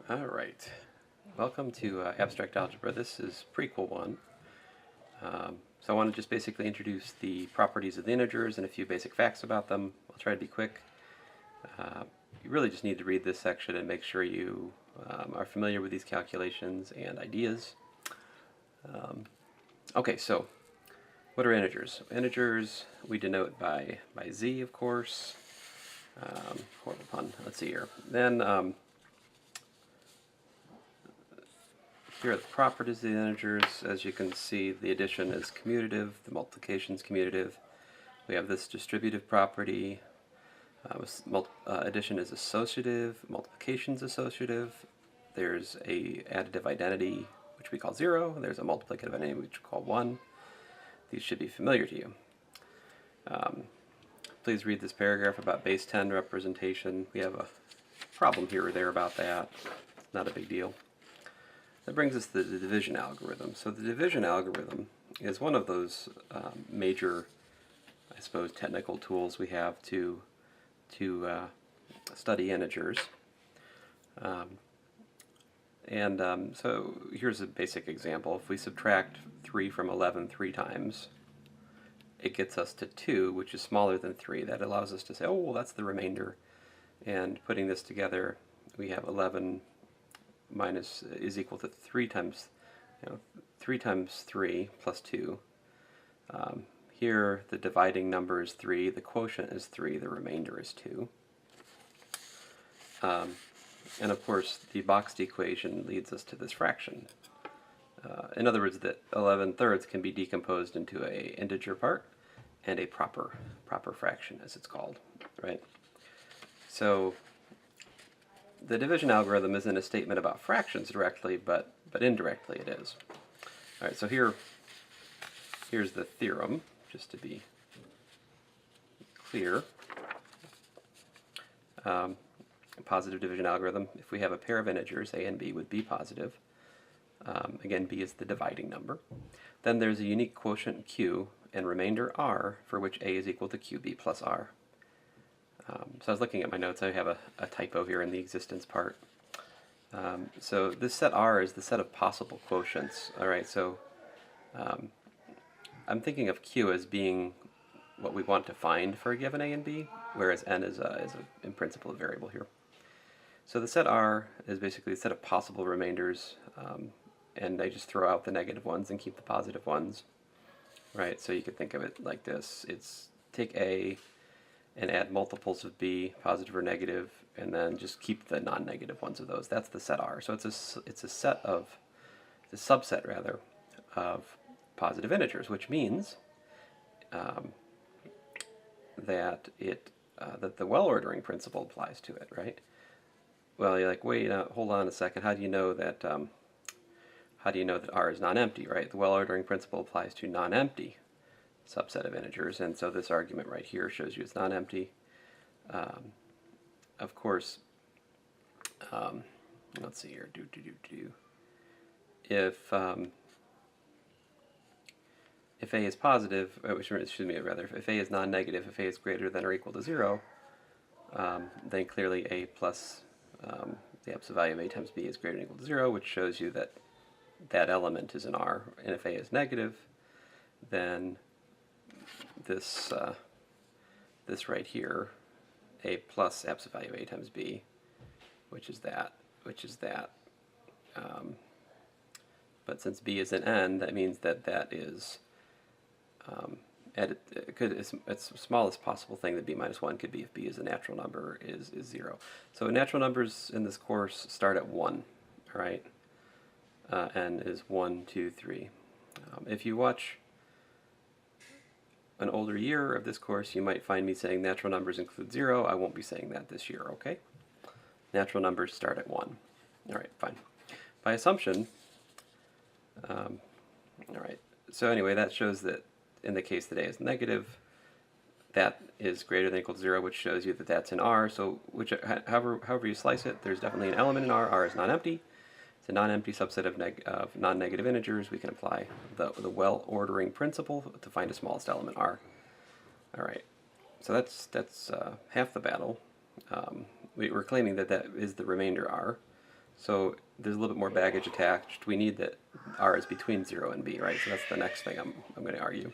Alright, welcome to Abstract Algebra. This is prequel 1. So I want to just basically introduce the properties of the integers and a few basic facts about them. I'll try to be quick. You really just need to read this section and make sure you are familiar with these calculations and ideas. Okay, so what are integers? Integers we denote by z, of course. Horrible pun. Let's see here. Then here are the properties of the integers. As you can see, the addition is commutative, the multiplication is commutative. We have this distributive property. Addition is associative, multiplication is associative. There's a additive identity, which we call 0. There's a multiplicative identity, which we call 1. These should be familiar to you. Please read this paragraph about base 10 representation. We have a problem here or there about that. Not a big deal. That brings us to the division algorithm. So the division algorithm is one of those major, I suppose, technical tools we have to study integers. So here's a basic example. If we subtract 3 from 11 3 times, it gets us to 2, which is smaller than 3. That allows us to say, oh, well, that's the remainder. And putting this together, we have 11 minus is equal to 3 times 3 plus 2. Here the dividing number is 3, the quotient is 3, the remainder is 2. And of course the boxed equation leads us to this fraction. In other words, that 11/3 can be decomposed into a integer part and a proper fraction, as it's called, right? So the division algorithm isn't a statement about fractions directly, but indirectly it is. All right, so here's the theorem, just to be clear. Positive division algorithm. If we have a pair of integers, a and b, with b positive, again, b is the dividing number, then there's a unique quotient q and remainder r for which a is equal to qb plus r. So I was looking at my notes. I have a typo here in the existence part. So this set R is the set of possible quotients. All right, so I'm thinking of Q as being what we want to find for a given A and B, whereas N is in principle a variable here. So the set R is basically a set of possible remainders, and I just throw out the negative ones and keep the positive ones. Right, so you could think of it like this. It's take A and add multiples of b, positive or negative, and then just keep the non-negative ones of those. That's the set R. So it's a subset rather of positive integers, which means that the well-ordering principle applies to it, right? Well, you're like, wait, hold on a second. How do you know that R is non-empty, right? The well-ordering principle applies to non-empty subset of integers, and so this argument right here shows you it's non-empty. Of course, let's see here. If A is positive, if A is non-negative, if A is greater than or equal to 0, then clearly A plus the absolute value of A times B is greater than or equal to 0, which shows you that that element is an R. And if A is negative, then this right here, A plus absolute value of A times B, which is that. But since B is an N, that means that is its smallest possible thing that B minus 1 could be if B is a natural number is 0. So natural numbers in this course start at 1, all right? N is 1, 2, 3. If you watch an older year of this course, you might find me saying natural numbers include 0. I won't be saying that this year, okay? Natural numbers start at 1. All right, fine. By assumption, all right, so anyway, that shows that in the case that A is negative, that is greater than or equal to 0, which shows you that that's in R. So however you slice it, there's definitely an element in R. R is non-empty. It's a non-empty subset of non-negative integers. We can apply the well-ordering principle to find a smallest element R. All right, so that's half the battle. We're claiming that is the remainder R. So there's a little bit more baggage attached. We need that r is between 0 and b, right? So that's the next thing I'm going to argue.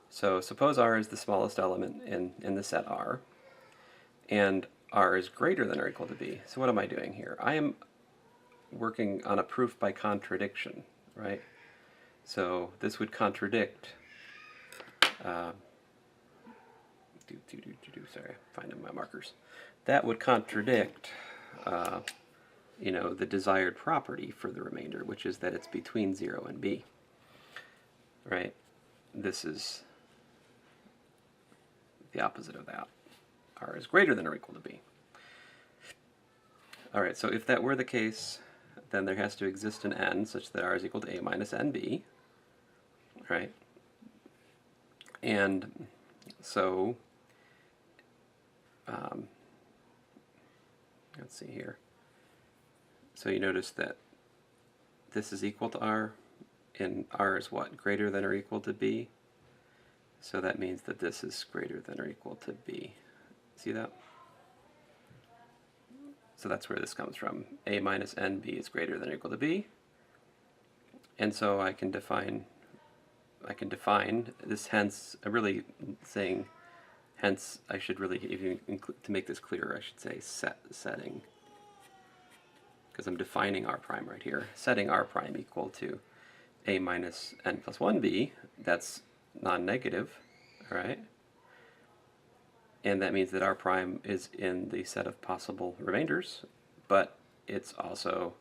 So suppose r is the smallest element in the set R, and r is greater than or equal to b. So what am I doing here? I am working on a proof by contradiction, right? So this would contradict, sorry, finding my markers. That would contradict, the desired property for the remainder, which is that it's between 0 and b, right? This is the opposite of that. R is greater than or equal to b. All right, so if that were the case, then there has to exist an n such that r is equal to a minus nb, right? And so, let's see here. So you notice that this is equal to r, and r is what? Greater than or equal to b. So that means that this is greater than or equal to b. See that? So that's where this comes from. A minus nb is greater than or equal to b. And so I can define this, hence, really saying, hence I should really, to make this clearer, I should say setting, because I'm defining r prime right here. Setting r prime equal to a minus n plus 1b, that's non-negative, all right? And that means that r prime is in the set of possible remainders, but it's also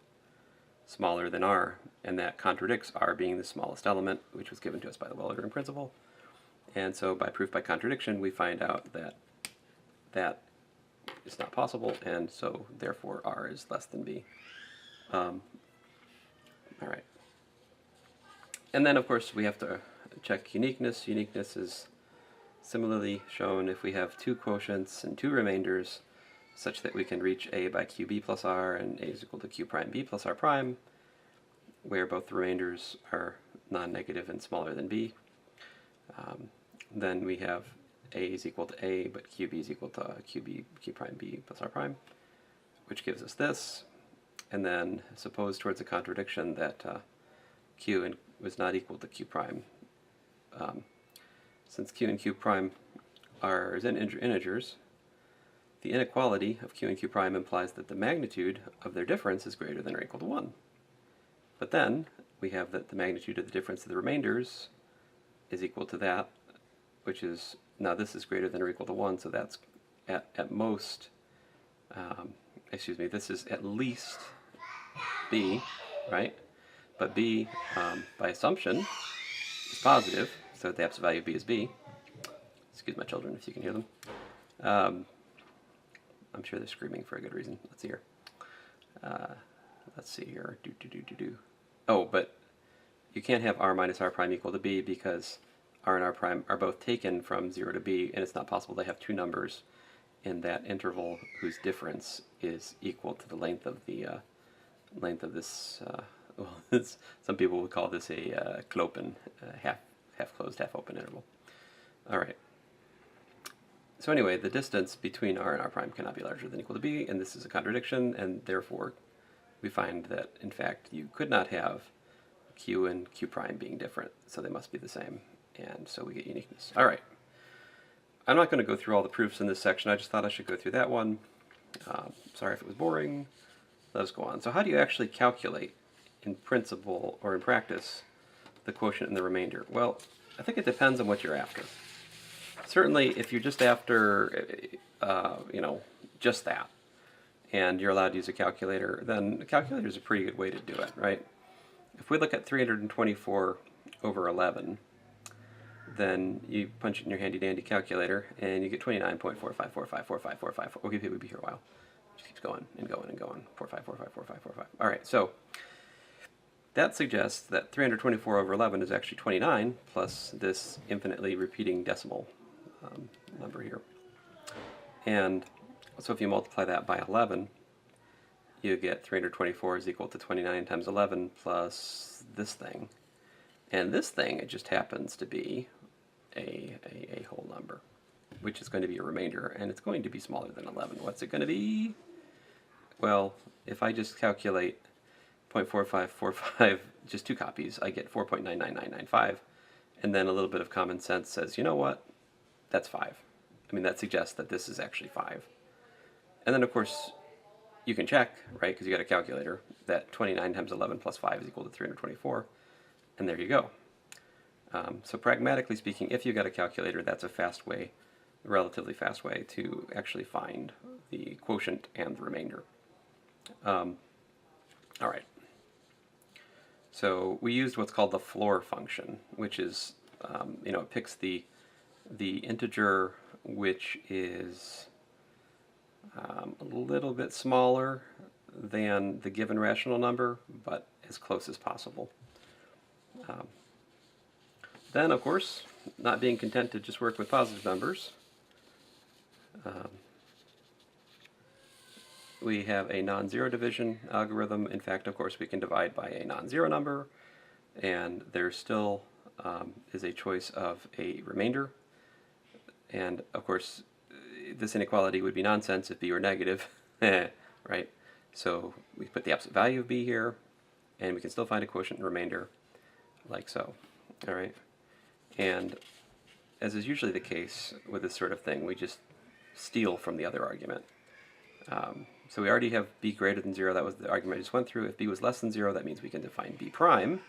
smaller than r, and that contradicts r being the smallest element, which was given to us by the well-ordering principle. And so by proof by contradiction, we find out that that is not possible, and so therefore r is less than b. All right. And then, of course, we have to check uniqueness. Uniqueness is similarly shown if we have two quotients and two remainders, such that we can reach a by qb plus r and a is equal to q prime b plus r prime, where both the remainders are non-negative and smaller than b. Then we have a is equal to a, but qb is equal to q prime b plus r prime, which gives us this. And then suppose towards a contradiction that q was not equal to q prime. Since q and q prime are integers, the inequality of q and q prime implies that the magnitude of their difference is greater than or equal to 1. But then we have that the magnitude of the difference of the remainders is equal to that, which is, now this is greater than or equal to 1, so that's at most, this is at least b, right? But b, by assumption, is positive, so the absolute value of b is b. Excuse my children if you can hear them. I'm sure they're screaming for a good reason. Let's see here. Let's see here. Oh, but you can't have r minus r prime equal to b because r and r prime are both taken from 0 to b, and it's not possible to have two numbers in that interval whose difference is equal to the length of this. Well, some people would call this a Klopen, half closed, half open interval. All right. So anyway, the distance between r and r prime cannot be larger than equal to b, and this is a contradiction, and therefore we find that, in fact, you could not have q and q prime being different, so they must be the same, and so we get uniqueness. All right. I'm not going to go through all the proofs in this section. I just thought I should go through that one. Sorry if it was boring. Let us go on. So how do you actually calculate, in principle or in practice, the quotient and the remainder? Well, I think it depends on what you're after. Certainly, if you're just after, just that, and you're allowed to use a calculator, then a calculator is a pretty good way to do it, right? If we look at 324 over 11, then you punch it in your handy-dandy calculator, and you get 29.45454545. Okay, we'll be here a while. It just keeps going and going and going. 45454545. All right, so that suggests that 324 over 11 is actually 29 plus this infinitely repeating decimal number here. And so if you multiply that by 11, you get 324 is equal to 29 times 11 plus this thing. And this thing, it just happens to be a whole number, which is going to be a remainder, and it's going to be smaller than 11. What's it going to be? Well, if I just calculate 0.4545, just 2 copies, I get 4.99995, and then a little bit of common sense says, you know what, that's 5. I mean, that suggests that this is actually 5. And then, of course, you can check, right, because you got a calculator, that 29 times 11 plus 5 is equal to 324, and there you go. So pragmatically speaking, if you got a calculator, that's a fast way, a relatively fast way to actually find the quotient and the remainder. All right. So we used what's called the floor function, which is, it picks the integer which is a little bit smaller than the given rational number, but as close as possible. Then, of course, not being content to just work with positive numbers, we have a non-zero division algorithm. In fact, of course, we can divide by a non-zero number, and there still is a choice of a remainder. And, of course, this inequality would be nonsense if b were negative, right? So we put the absolute value of b here, and we can still find a quotient and remainder, like so. All right. And as is usually the case with this sort of thing, we just steal from the other argument. So we already have b greater than 0. That was the argument I just went through. If b was less than 0, that means we can define b prime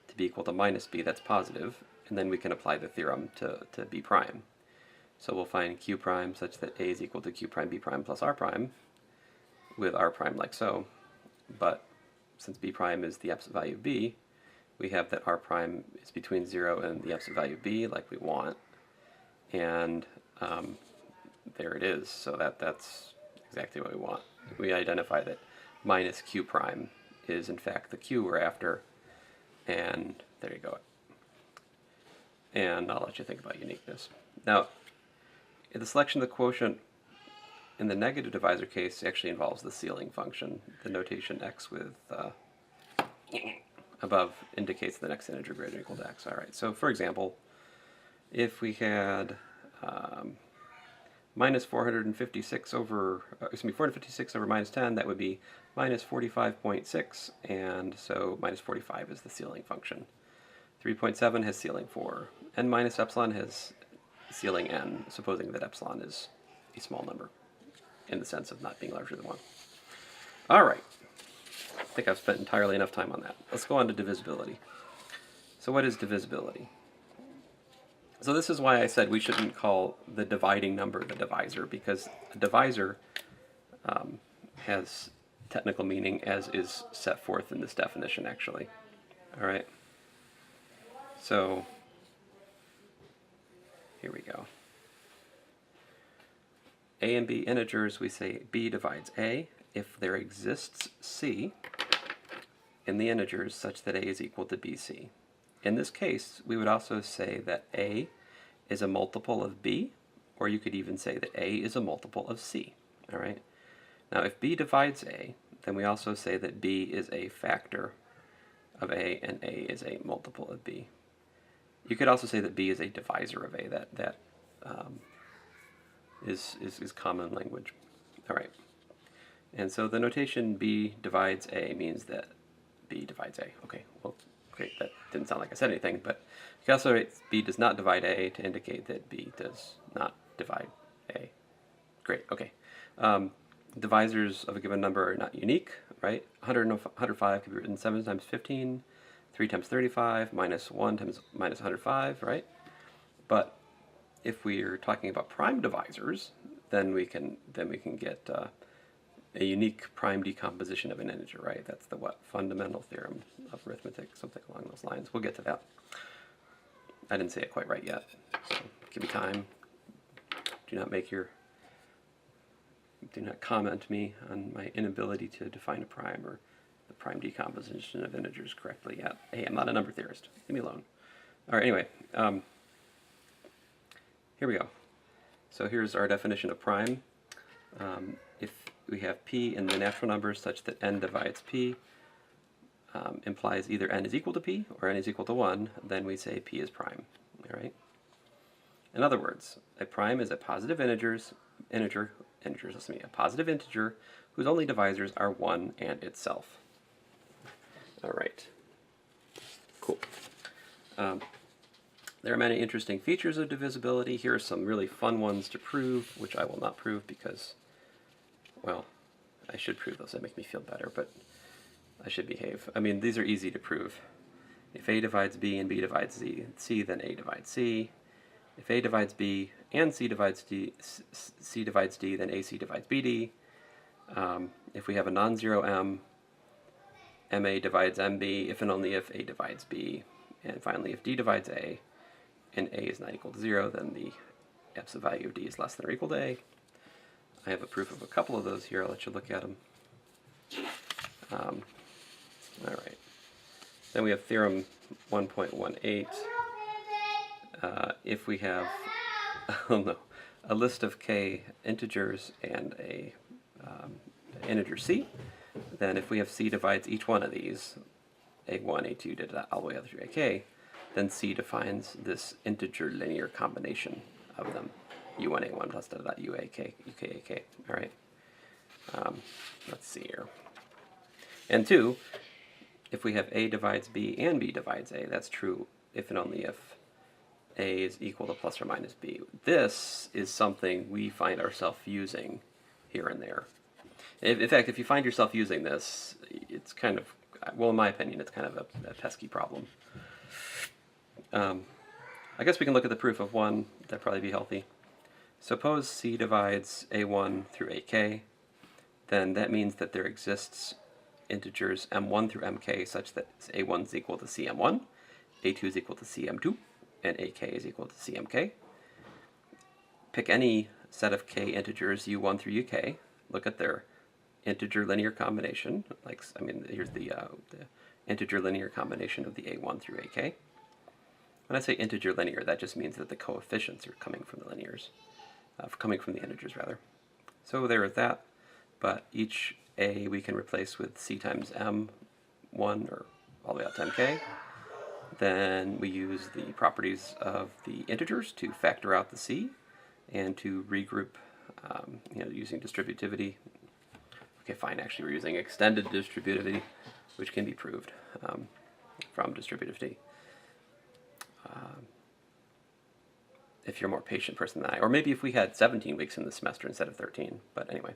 to be equal to minus b. That's positive. And then we can apply the theorem to b prime. So we'll find q prime such that a is equal to q prime b prime plus r prime, with r prime like so. But since b prime is the absolute value of b, we have that r prime is between 0 and the absolute value of b, like we want. And there it is. So that's exactly what we want. We identify that minus q prime is in fact the q we're after, and there you go. And I'll let you think about uniqueness. Now, the selection of the quotient in the negative divisor case actually involves the ceiling function. The notation x with above indicates the next integer greater than or equal to x. All right, so for example, if we had minus 456 over, 456 over minus 10, that would be minus 45.6, and so minus 45 is the ceiling function. 3.7 has ceiling 4, n minus epsilon has ceiling n, supposing that epsilon is a small number, in the sense of not being larger than 1. All right. I think I've spent entirely enough time on that. Let's go on to divisibility. So what is divisibility? So this is why I said we shouldn't call the dividing number the divisor, because a divisor has technical meaning as is set forth in this definition, actually. All right. So here we go. A and b integers, we say b divides a if there exists c in the integers such that a is equal to bc. In this case, we would also say that a is a multiple of b, or you could even say that a is a multiple of c. All right. Now, if b divides a, then we also say that b is a factor of a and a is a multiple of b. You could also say that b is a divisor of a. That is common language. All right. And so the notation b divides a means that b divides a. Okay, well, great. That didn't sound like I said anything, but you can also write b does not divide a to indicate that b does not divide a. Great, okay. Divisors of a given number are not unique, right? 105 can be written 7 times 15, 3 times 35, minus 1 times minus 105, right? But if we're talking about prime divisors, then we can get a unique prime decomposition of an integer, right? That's the fundamental theorem of arithmetic, something along those lines. We'll get to that. I didn't say it quite right yet, so give me time. Do not comment me on my inability to define a prime or the prime decomposition of integers correctly yet. Hey, I'm not a number theorist. Leave me alone. All right, anyway, here we go. So here's our definition of prime. If we have p in the natural numbers such that n divides p implies either n is equal to p or n is equal to 1, then we say p is prime. All right. In other words, a prime is a positive a positive integer whose only divisors are 1 and itself. All right. Cool. There are many interesting features of divisibility. Here are some really fun ones to prove, which I will not prove because, well, I should prove those. They make me feel better, but I should behave. I mean, these are easy to prove. If A divides B and B divides C, then A divides C. If A divides B and C divides D, then AC divides BD. If we have a non-zero M, MA divides MB if and only if A divides B. And finally, if D divides A and A is not equal to 0, then the absolute value of D is less than or equal to A. I have a proof of a couple of those here. I'll let you look at them. All right. Then we have theorem 1.18. If we have a list of k integers and a integer c, then if we have c divides each one of these, a1, a2, all the way up through ak, then c defines this integer linear combination of them, u1, a1 plus uk, ak. All right. Let's see here. And 2, if we have a divides b and b divides a, that's true if and only if a is equal to plus or minus b. This is something we find ourselves using here and there. In fact, if you find yourself using this, it's kind of, well, in my opinion, it's kind of a pesky problem. I guess we can look at the proof of one. That'd probably be healthy. Suppose c divides a1 through ak, then that means that there exists integers m1 through mk such that a1 is equal to cm1, a2 is equal to cm2, and ak is equal to cmk. Pick any set of k integers u1 through uk, look at their integer linear combination, like, I mean, here's the integer linear combination of the a1 through ak. When I say integer linear, that just means that the coefficients are coming from the linears, coming from the integers rather. So there is that, but each a we can replace with c times m1 or all the way up to mk. Then we use the properties of the integers to factor out the c and to regroup, using distributivity. Okay, fine, actually we're using extended distributivity, which can be proved from distributivity. If you're a more patient person than I, or maybe if we had 17 weeks in the semester instead of 13, but anyway.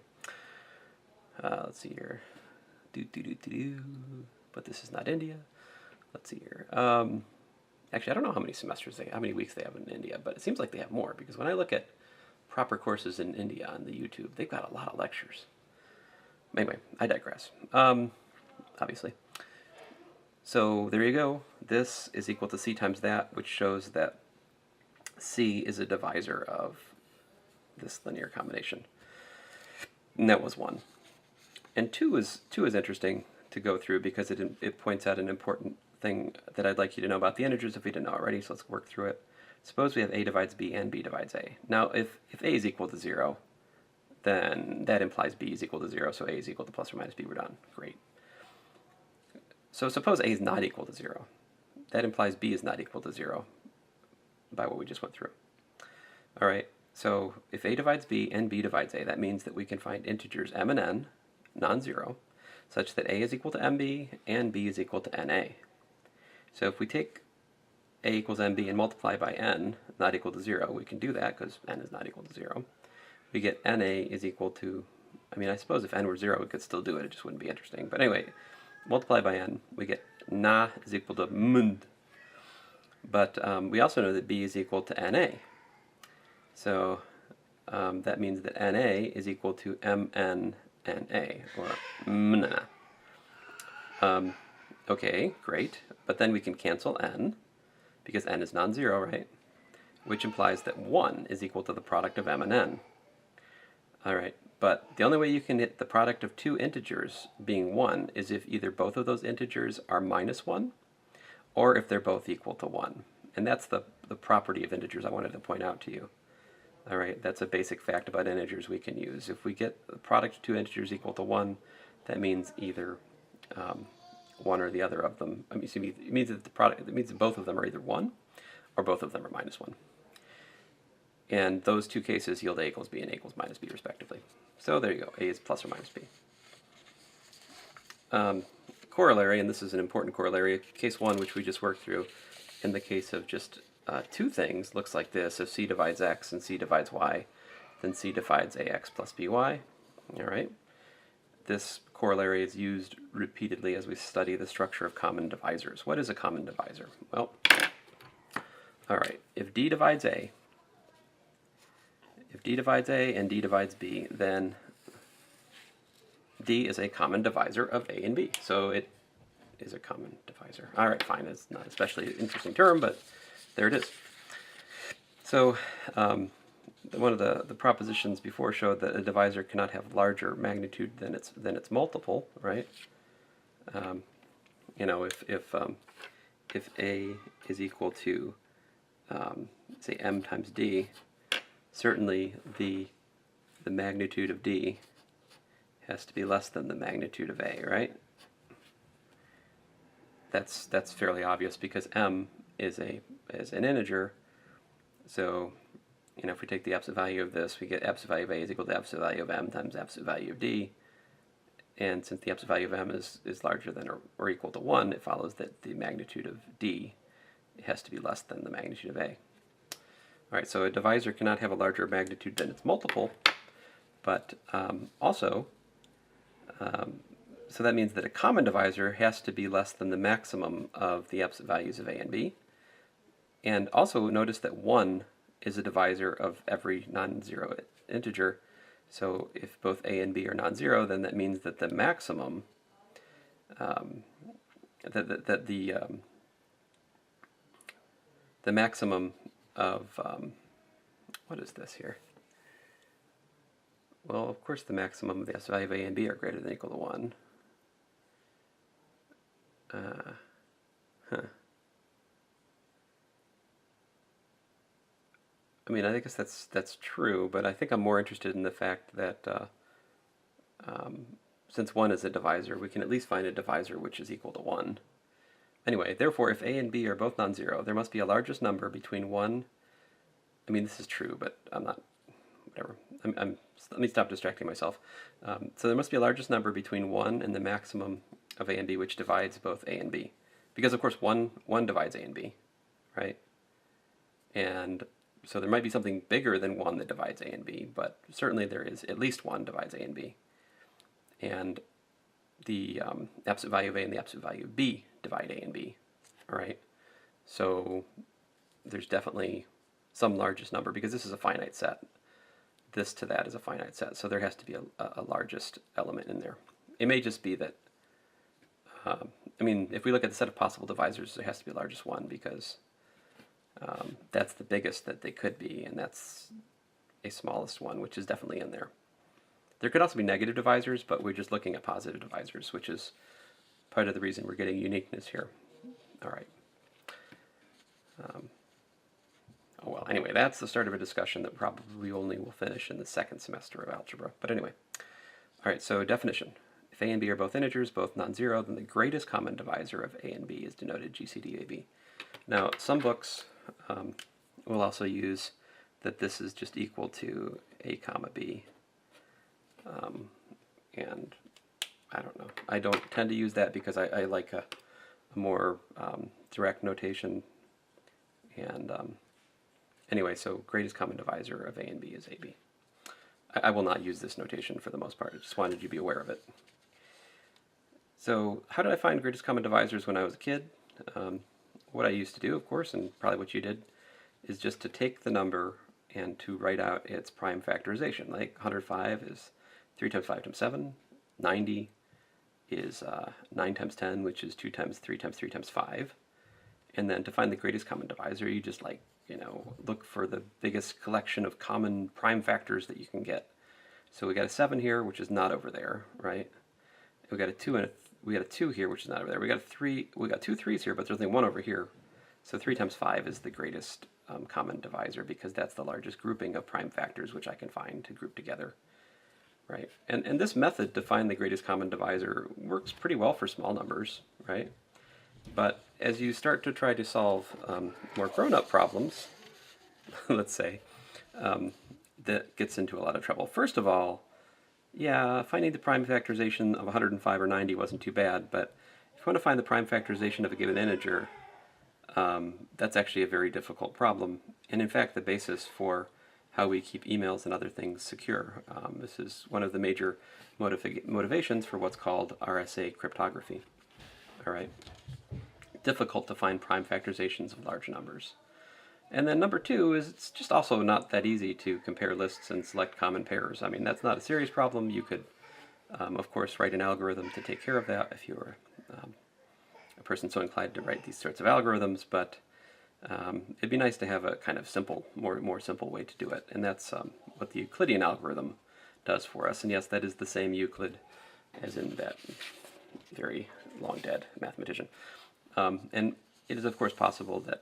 Let's see here. But this is not India. Let's see here. Actually, I don't know how many weeks they have in India, but it seems like they have more, because when I look at proper courses in India on the YouTube, they've got a lot of lectures. Anyway, I digress. Obviously. So there you go. This is equal to c times that, which shows that c is a divisor of this linear combination. And that was 1. And 2 is interesting to go through because it points out an important thing that I'd like you to know about the integers if we didn't know already, so let's work through it. Suppose we have a divides b and b divides a. Now, if a is equal to 0, then that implies b is equal to 0, so a is equal to plus or minus b. We're done. Great. So suppose a is not equal to 0. That implies b is not equal to 0 by what we just went through. All right, so if a divides b and b divides a, that means that we can find integers m and n, non-zero, such that a is equal to mb and b is equal to na. So if we take a equals mb and multiply by n, not equal to 0, we can do that because n is not equal to 0. We get na is equal to, I mean, I suppose if n were 0, we could still do it. It just wouldn't be interesting. But anyway, multiply by n, we get na is equal to mund. But we also know that b is equal to na. So that means that na is equal to mn na, or mna. Okay, great. But then we can cancel n, because n is non-zero, right? Which implies that 1 is equal to the product of m and n. All right, but the only way you can hit the product of two integers being 1 is if either both of those integers are minus 1, or if they're both equal to 1. And that's the property of integers I wanted to point out to you. All right, that's a basic fact about integers we can use. If we get the product of two integers equal to 1, that means either one or the other of them. I mean, it means that it means that both of them are either 1 or both of them are minus 1. And those two cases yield a equals b and a equals minus b respectively. So there you go, a is plus or minus b. corollary, and this is an important corollary, case 1, which we just worked through, in the case of just two things, looks like this. If c divides x and c divides y, then c divides ax plus by. All right. This corollary is used repeatedly as we study the structure of common divisors. What is a common divisor? Well, all right, if d divides a, and d divides b, then d is a common divisor of a and b. So it is a common divisor. All right, fine. It's not especially an interesting term, but there it is. So one of the propositions before showed that a divisor cannot have larger magnitude than its multiple, right? You know, if a is equal to say m times d, certainly the magnitude of d has to be less than the magnitude of a, right? That's fairly obvious because m is an integer. So, you know, if we take the absolute value of this, we get absolute value of a is equal to absolute value of m times absolute value of d. And since the absolute value of m is larger than or equal to 1, it follows that the magnitude of d has to be less than the magnitude of a. All right, so a divisor cannot have a larger magnitude than its multiple, but also, so that means that a common divisor has to be less than the maximum of the absolute values of a and b. And also notice that 1 is a divisor of every non-zero integer. So if both a and b are non-zero, then that means that the maximum, the maximum of, what is this here? Well, of course the maximum of the absolute value of a and b are greater than or equal to 1. I mean, I guess that's true, but I think I'm more interested in the fact that since 1 is a divisor, we can at least find a divisor which is equal to 1. Anyway, therefore, if a and b are both non-zero, there must be a largest number between 1. I mean, this is true, but I'm not. Whatever. Let me stop distracting myself. So there must be a largest number between 1 and the maximum of a and b, which divides both a and b, because of course 1 divides a and b, right? And so there might be something bigger than 1 that divides a and b, but certainly there is at least 1 divides a and b. And the absolute value of a and the absolute value of b divide a and b, all right? So there's definitely some largest number, because this is a finite set. This to that is a finite set, so there has to be a largest element in there. It may just be that, I mean, if we look at the set of possible divisors, there has to be a largest one, because that's the biggest that they could be, and that's a smallest one, which is definitely in there. There could also be negative divisors, but we're just looking at positive divisors, which is part of the reason we're getting uniqueness here. All right. Oh well, anyway, that's the start of a discussion that probably only will finish in the second semester of algebra. But anyway, all right, so definition. If a and b are both integers, both non-zero, then the greatest common divisor of a and b is denoted GCD-AB. Now, some books will also use that this is just equal to a comma b. And I don't know. I don't tend to use that because I like a more direct notation. And anyway, so greatest common divisor of a and b is ab. I will not use this notation for the most part. I just wanted you to be aware of it. So how did I find greatest common divisors when I was a kid? What I used to do, of course, and probably what you did, is just to take the number and to write out its prime factorization. Like 105 is 3 times 5 times 7. 90 is 9 times 10, which is 2 times 3 times 3 times 5. And then to find the greatest common divisor, you just look for the biggest collection of common prime factors that you can get. So we got a 7 here, which is not over there, right? We got a 2 and we got a 2 here, which is not over there. We got a 3. We got 2 3s here, but there's only 1 over here. So 3 times 5 is the greatest common divisor, because that's the largest grouping of prime factors which I can find to group together, right? And this method to find the greatest common divisor works pretty well for small numbers, right? But as you start to try to solve more grown-up problems, let's say, that gets into a lot of trouble. First of all, yeah, finding the prime factorization of 105 or 90 wasn't too bad, but if you want to find the prime factorization of a given integer, that's actually a very difficult problem, and in fact the basis for how we keep emails and other things secure. This is one of the major motivations for what's called RSA cryptography. All right, difficult to find prime factorizations of large numbers. And then number two is it's just also not that easy to compare lists and select common pairs. I mean, that's not a serious problem. You could, of course, write an algorithm to take care of that if you were a person so inclined to write these sorts of algorithms, but it'd be nice to have a kind of simple, more simple way to do it. And that's what the Euclidean algorithm does for us. And yes, that is the same Euclid as in that very long dead mathematician. And it is, of course, possible that,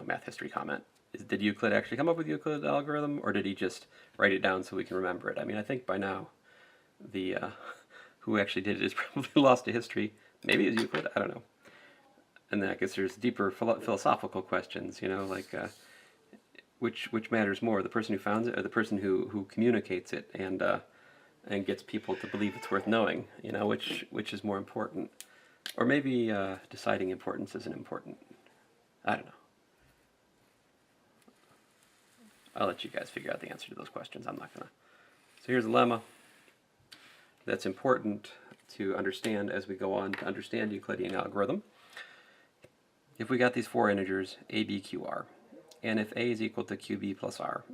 math history comment, did Euclid actually come up with the Euclid algorithm, or did he just write it down so we can remember it? I mean, I think by now the who actually did it is probably lost to history. Maybe it was Euclid, I don't know. And then I guess there's deeper philosophical questions, like which matters more, the person who founds it or the person who communicates it and gets people to believe it's worth knowing, which is more important. Or maybe deciding importance isn't important. I don't know. I'll let you guys figure out the answer to those questions. I'm not going to. So here's a lemma that's important to understand as we go on to understand Euclidean algorithm. If we got these four integers, a, b, q, r, and if a is equal to qb plus r,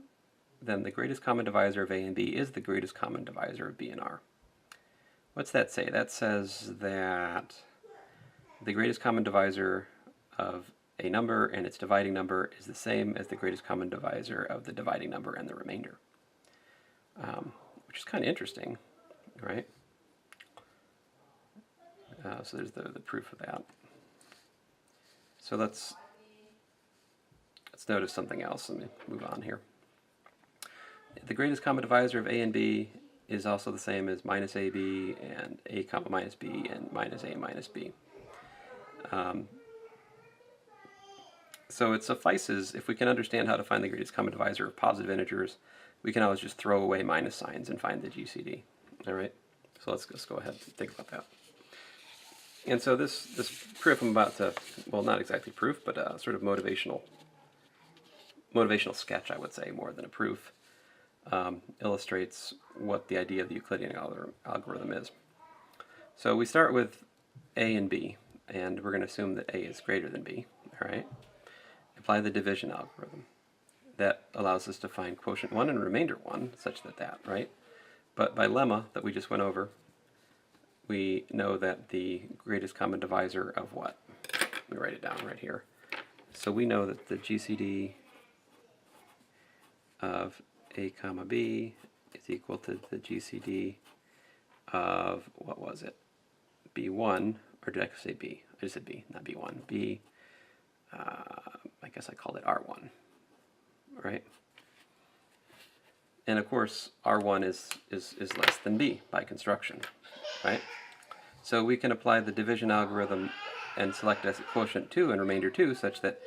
then the greatest common divisor of a and b is the greatest common divisor of b and r. What's that say? That says that the greatest common divisor of a number and its dividing number is the same as the greatest common divisor of the dividing number and the remainder, which is kind of interesting, right? So there's the proof of that. So let's notice something else. Let me move on here. The greatest common divisor of a and b is also the same as minus ab and a comma minus b and minus a minus b. So it suffices, if we can understand how to find the greatest common divisor of positive integers, we can always just throw away minus signs and find the GCD. All right, so let's just go ahead and think about that. And so this proof I'm about to, well, not exactly proof, but sort of motivational sketch, I would say, more than a proof, illustrates what the idea of the Euclidean algorithm is. So we start with a and b, and we're going to assume that a is greater than b. All right. Apply the division algorithm. That allows us to find quotient 1 and remainder 1, such that, right? But by lemma that we just went over, we know that the greatest common divisor of what? Let me write it down right here. So we know that the GCD of a comma b is equal to the GCD of, what was it? b1, or did I say b? I just said b, not b1. b, I guess I called it R1, right? And of course, R1 is less than B by construction, right? So we can apply the division algorithm and select as quotient 2 and remainder 2 such that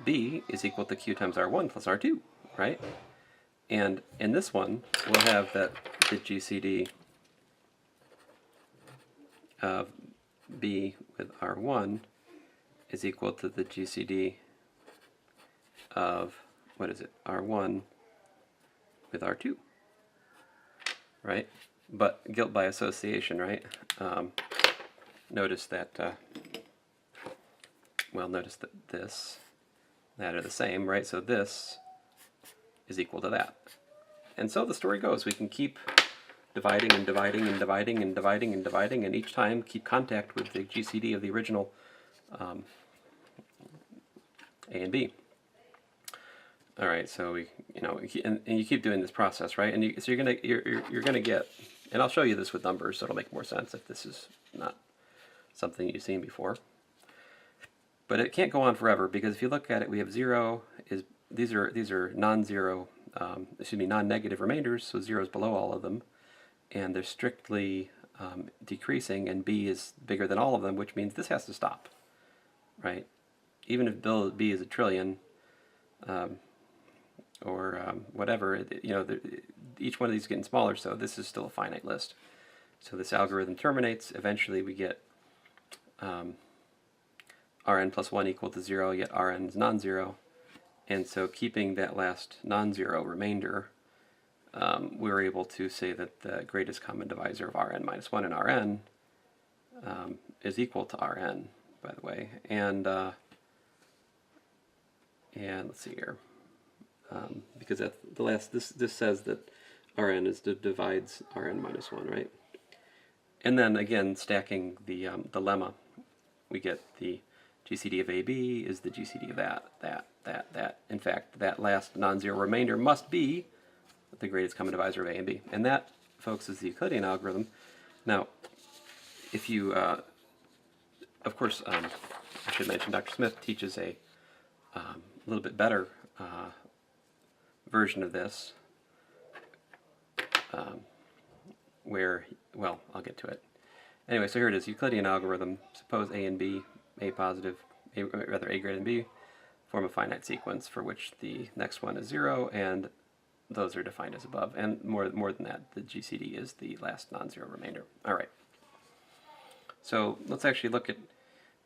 B is equal to Q times R1 plus R2, right? And in this one, we'll have that the GCD of B with R1 is equal to the GCD of, what is it, R1 with R2, right? But guilt by association, right? Notice that, notice that that are the same, right? So this is equal to that. And so the story goes. We can keep dividing and dividing and dividing and dividing and dividing, and each time keep contact with the GCD of the original A and B. All right, so and you keep doing this process, right? And so you're gonna get, and I'll show you this with numbers, so it'll make more sense if this is not something you've seen before. But it can't go on forever, because if you look at it, we have these are non-zero, non-negative remainders, so 0 is below all of them, and they're strictly decreasing, and b is bigger than all of them, which means this has to stop, right? Even if b is a trillion, or whatever, each one of these is getting smaller, so this is still a finite list. So this algorithm terminates. Eventually we get Rn plus 1 equal to 0, yet Rn is non-zero. And so keeping that last non-zero remainder, we were able to say that the greatest common divisor of Rn minus 1 and Rn is equal to Rn, by the way. And let's see here. Because at the last, this says that Rn divides Rn minus 1, right? And then again, stacking the lemma, we get the GCD of AB is the GCD of that. In fact, that last non-zero remainder must be the greatest common divisor of A and B. And that, folks, is the Euclidean algorithm. Now, if you, of course, I should mention Dr. Smith teaches a little bit better version of this, where, well, I'll get to it. Anyway, so here it is, Euclidean algorithm. Suppose A and B, A positive, A greater than B, form a finite sequence for which the next one is 0, and those are defined as above. And more than that, the GCD is the last non-zero remainder. All right. So let's actually look at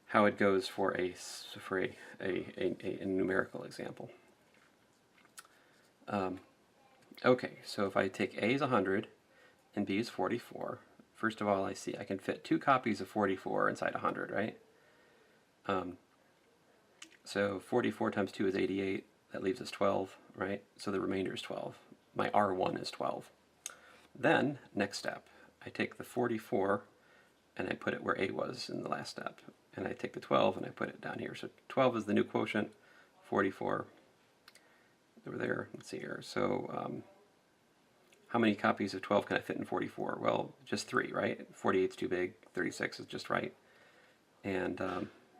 how it goes for a numerical example. Okay, so if I take A is 100 and B is 44, first of all, I see I can fit 2 copies of 44 inside 100, right? So 44 times 2 is 88. That leaves us 12, right? So the remainder is 12. My R1 is 12. Then, next step, I take the 44 and I put it where A was in the last step. And I take the 12 and I put it down here. So 12 is the new quotient, 44 over there. Let's see here. So how many copies of 12 can I fit in 44? Well, just 3, right? 48 is too big. 36 is just right. And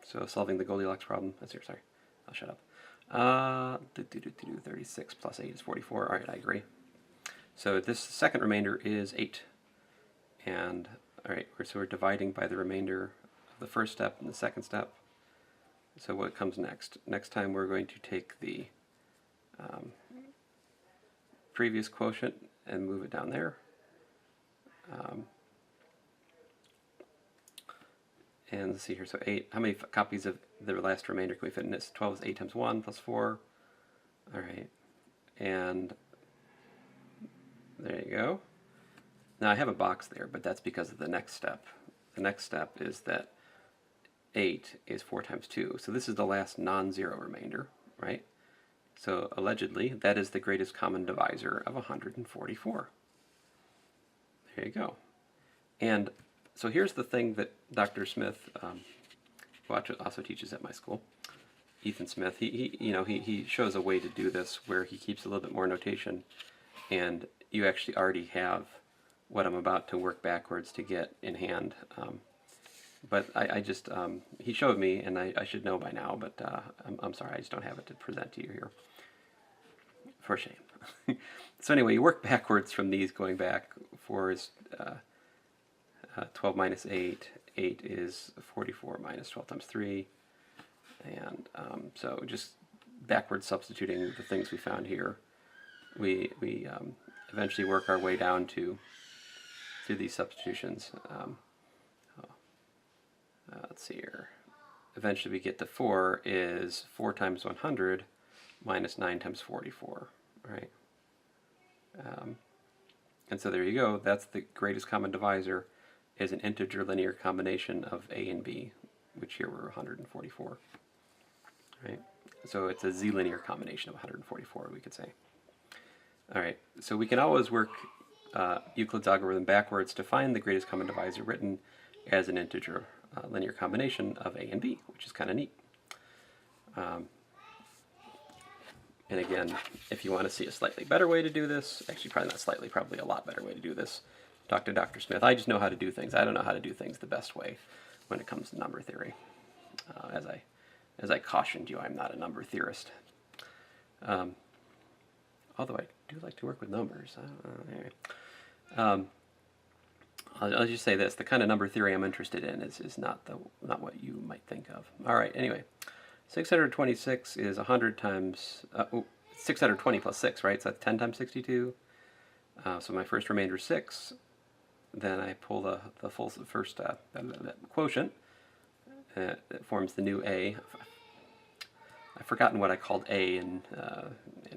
so solving the Goldilocks problem. That's here. Sorry, I'll shut up. 36 plus 8 is 44. All right, I agree. So this second remainder is 8. And all right, so we're dividing by the remainder of the first step and the second step. So what comes next? Next time we're going to take the previous quotient and move it down there. And let's see here, so 8, how many copies of the last remainder can we fit in this? 12 is 8 times 1 plus 4. All right, and there you go. Now I have a box there, but that's because of the next step. The next step is that 8 is 4 times 2. So this is the last non-zero remainder, right? So allegedly, that is the greatest common divisor of 144. There you go. And so here's the thing that Dr. Smith, who also teaches at my school, Ethan Smith, he shows a way to do this where he keeps a little bit more notation, and you actually already have what I'm about to work backwards to get in hand. But I just, he showed me, and I should know by now, but I'm sorry, I just don't have it to present to you here. For shame. So anyway, you work backwards from these going back. 4 is 12 minus 8. 8 is 44 minus 12 times 3. And so just backwards substituting the things we found here, we eventually work our way down to these substitutions. Let's see here. Eventually we get to 4 is 4 times 100 minus 9 times 44, right? And so there you go. That's the greatest common divisor, is an integer linear combination of A and B, which here were 144, right? So it's a z-linear combination of 144, we could say. All right, so we can always work Euclid's algorithm backwards to find the greatest common divisor written as an integer linear combination of A and B, which is kind of neat. And again, if you want to see a slightly better way to do this, actually probably not slightly, probably a lot better way to do this, talk to Dr. Smith. I just know how to do things. I don't know how to do things the best way when it comes to number theory. As I cautioned you, I'm not a number theorist. Although I do like to work with numbers. Anyway. I'll just say this: the kind of number theory I'm interested in is not what you might think of. All right. Anyway, 626 is 100 times 620 plus 6, right? So that's 10 times 62. So my first remainder is 6. Then I pull the first quotient. That forms the new A. I've forgotten what I called A in,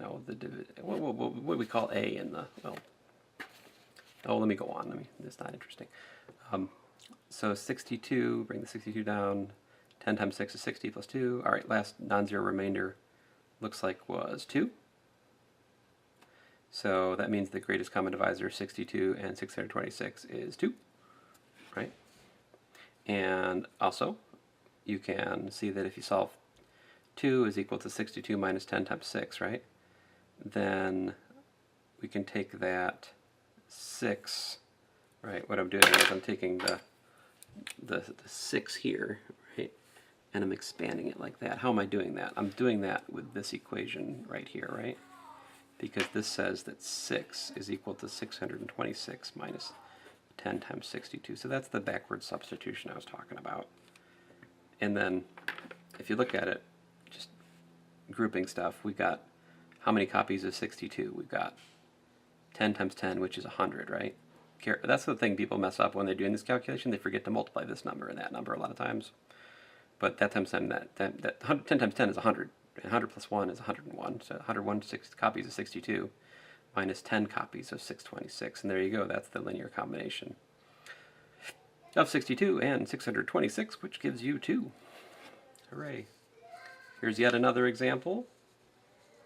what do we call A in the, well, oh, let me go on. It's not interesting. So 62, bring the 62 down. 10 times 6 is 60 plus 2. All right, last non-zero remainder looks like was 2. So that means the greatest common divisor, 62 and 626, is 2, right? And also, you can see that if you solve 2 is equal to 62 minus 10 times 6, right? Then we can take that 6, right? What I'm doing is I'm taking the 6 here, right? And I'm expanding it like that. How am I doing that? I'm doing that with this equation right here, right? Because this says that 6 is equal to 626 minus 10 times 62. So that's the backward substitution I was talking about. And then if you look at it, just grouping stuff, we've got how many copies of 62? We've got 10 times 10, which is 100, right? That's the thing people mess up when they're doing this calculation. They forget to multiply this number and that number a lot of times. But that times 10, that 10 times 10 is 100. And 100 plus 1 is 101. So 101 copies of 62 minus 10 copies of 626. And there you go. That's the linear combination of 62 and 626, which gives you 2. Hooray. Here's yet another example,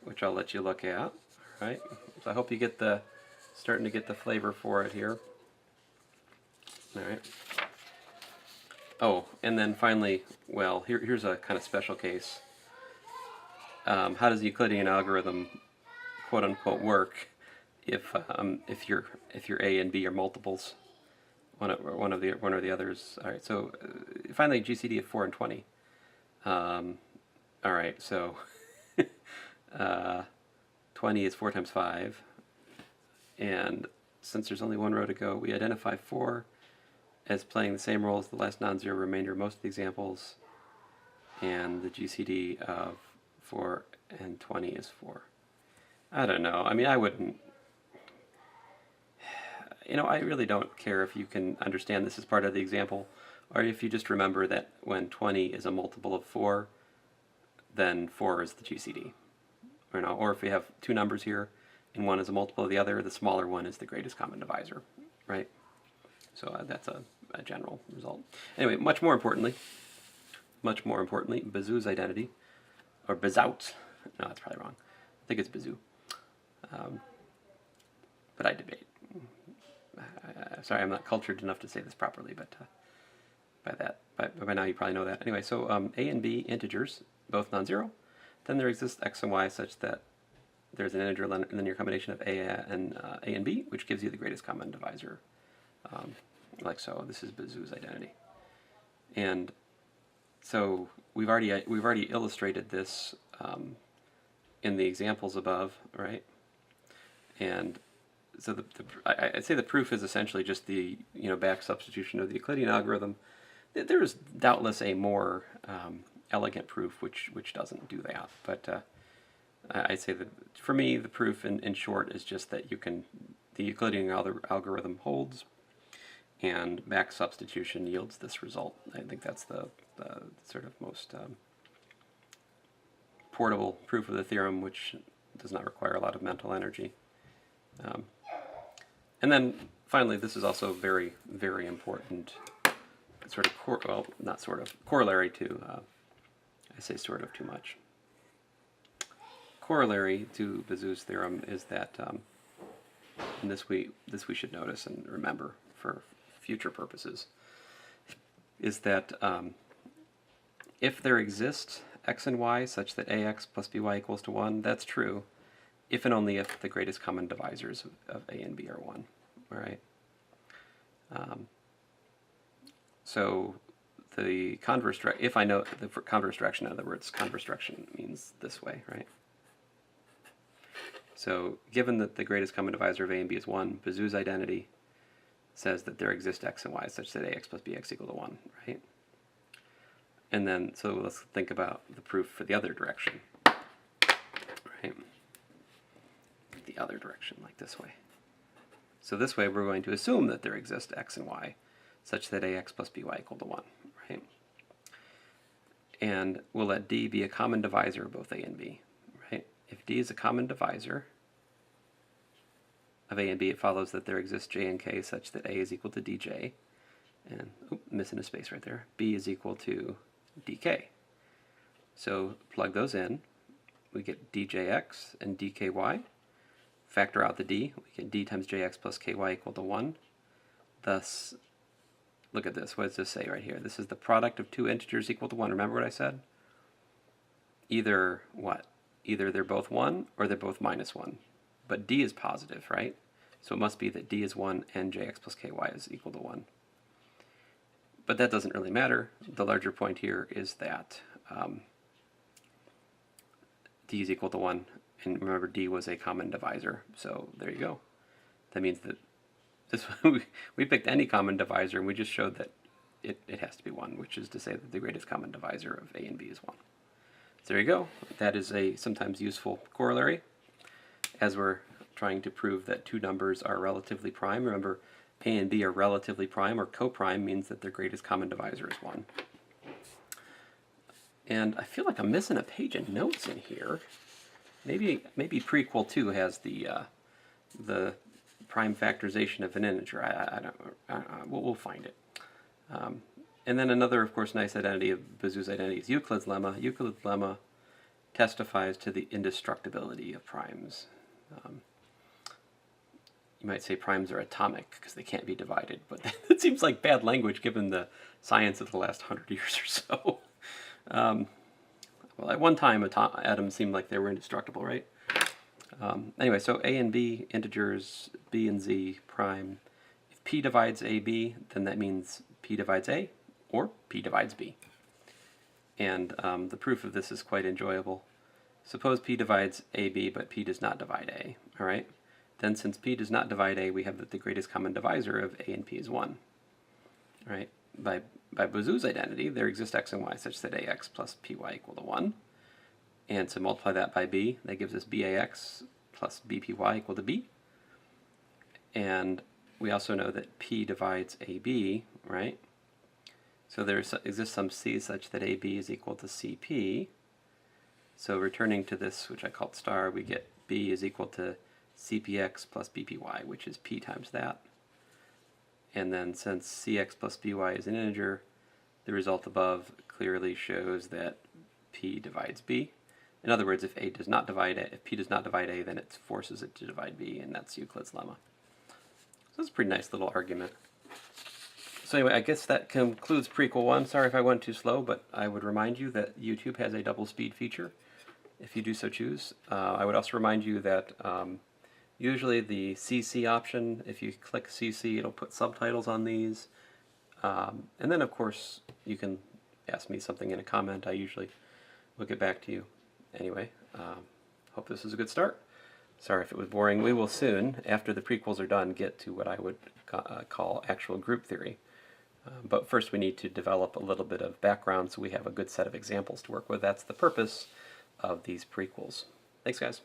which I'll let you look at. All right. So I hope you get starting to get the flavor for it here. All right. Oh, and then finally, well, here's a kind of special case. How does the Euclidean algorithm, quote unquote, work if your A and B are multiples, one or the others? All right. So finally, GCD of 4 and 20. All right. So 20 is 4 times 5, and since there's only one row to go, we identify 4 as playing the same role as the last non-zero remainder in most of the examples, and the GCD of 4 and 20 is 4. I don't know. I mean, I wouldn't... I really don't care if you can understand this as part of the example, or if you just remember that when 20 is a multiple of 4, then 4 is the GCD. Or if we have two numbers here, and one is a multiple of the other, the smaller one is the greatest common divisor, right? So that's a general result. Anyway, much more importantly, Bezout's identity, or Bezout. No, that's probably wrong. I think it's Bezout. But I debate. Sorry, I'm not cultured enough to say this properly, but by now you probably know that. Anyway, so A and B integers, both non-zero. Then there exists x and y such that there's an integer linear combination of A and B, which gives you the greatest common divisor. Like so. This is Bezout's identity. And so we've already illustrated this in the examples above, right? And so I'd say the proof is essentially just the back substitution of the Euclidean algorithm. There is doubtless a more elegant proof which doesn't do that, but I'd say that for me the proof in short is just that the Euclidean algorithm holds, and back substitution yields this result. I think that's the sort of most portable proof of the theorem, which does not require a lot of mental energy. And then finally, this is also very, very important sort of corollary to, I say sort of too much. Corollary to Bezout's theorem is that, and this we should notice and remember for future purposes, is that if there exist x and y such that ax plus by equals to 1, that's true if and only if the greatest common divisors of a and b are 1. All right. So the converse if I know the converse direction, in other words, converse direction means this way, right? So given that the greatest common divisor of a and b is 1, Bezout's identity says that there exist x and y such that ax plus bx equal to 1, right? And then, so let's think about the proof for the other direction, right? The other direction, like this way. So this way we're going to assume that there exist x and y, such that ax plus by equal to 1, right? And we'll let D be a common divisor of both a and b, right? If D is a common divisor of a and b, it follows that there exists j and k such that a is equal to dj, and missing a space right there, b is equal to dk. So plug those in, we get djx and dky. Factor out the d, we get d times jx plus ky equal to 1. Thus, look at this, what does this say right here? This is the product of two integers equal to 1. Remember what I said? Either what? Either they're both 1 or they're both minus 1. But d is positive, right? So it must be that d is 1 and jx plus ky is equal to 1. But that doesn't really matter. The larger point here is that d is equal to 1. And remember, d was a common divisor, so there you go. That means that this we picked any common divisor, and we just showed that it has to be 1, which is to say that the greatest common divisor of a and b is 1. So there you go. That is a sometimes useful corollary as we're trying to prove that two numbers are relatively prime. Remember, a and b are relatively prime, or coprime means that their greatest common divisor is 1. And I feel like I'm missing a page of notes in here. Maybe prequel 2 has the prime factorization of an integer. I don't. We'll find it. And then another, of course, nice identity of Bezout's identity is Euclid's lemma. Euclid's lemma testifies to the indestructibility of primes. You might say primes are atomic because they can't be divided, but that seems like bad language given the science of the last 100 years or so. Well, at one time, atoms seemed like they were indestructible, right? Anyway, so a and b integers, b and z prime. If p divides ab, then that means p divides a, or p divides b. And the proof of this is quite enjoyable. Suppose p divides ab, but p does not divide a, all right? Then since p does not divide a, we have that the greatest common divisor of a and p is 1, all right? By Bezout's identity, there exist x and y such that ax plus py equal to 1. And to multiply that by b, that gives us bax plus bpy equal to b. And we also know that p divides ab, right? So there exists some c such that ab is equal to cp. So returning to this, which I called star, we get b is equal to cpx plus bpy, which is p times that. And then since cx plus by is an integer, the result above clearly shows that p divides b. In other words, if p does not divide a, then it forces it to divide b, and that's Euclid's lemma. So that's a pretty nice little argument. So anyway, I guess that concludes prequel 1. Sorry if I went too slow, but I would remind you that YouTube has a double speed feature, if you do so choose. I would also remind you that usually the CC option, if you click CC, it'll put subtitles on these. And then, of course, you can ask me something in a comment. I usually will get back to you. Anyway, hope this is a good start. Sorry if it was boring. We will soon, after the prequels are done, get to what I would call actual group theory. But first we need to develop a little bit of background so we have a good set of examples to work with. That's the purpose of these prequels. Thanks, guys.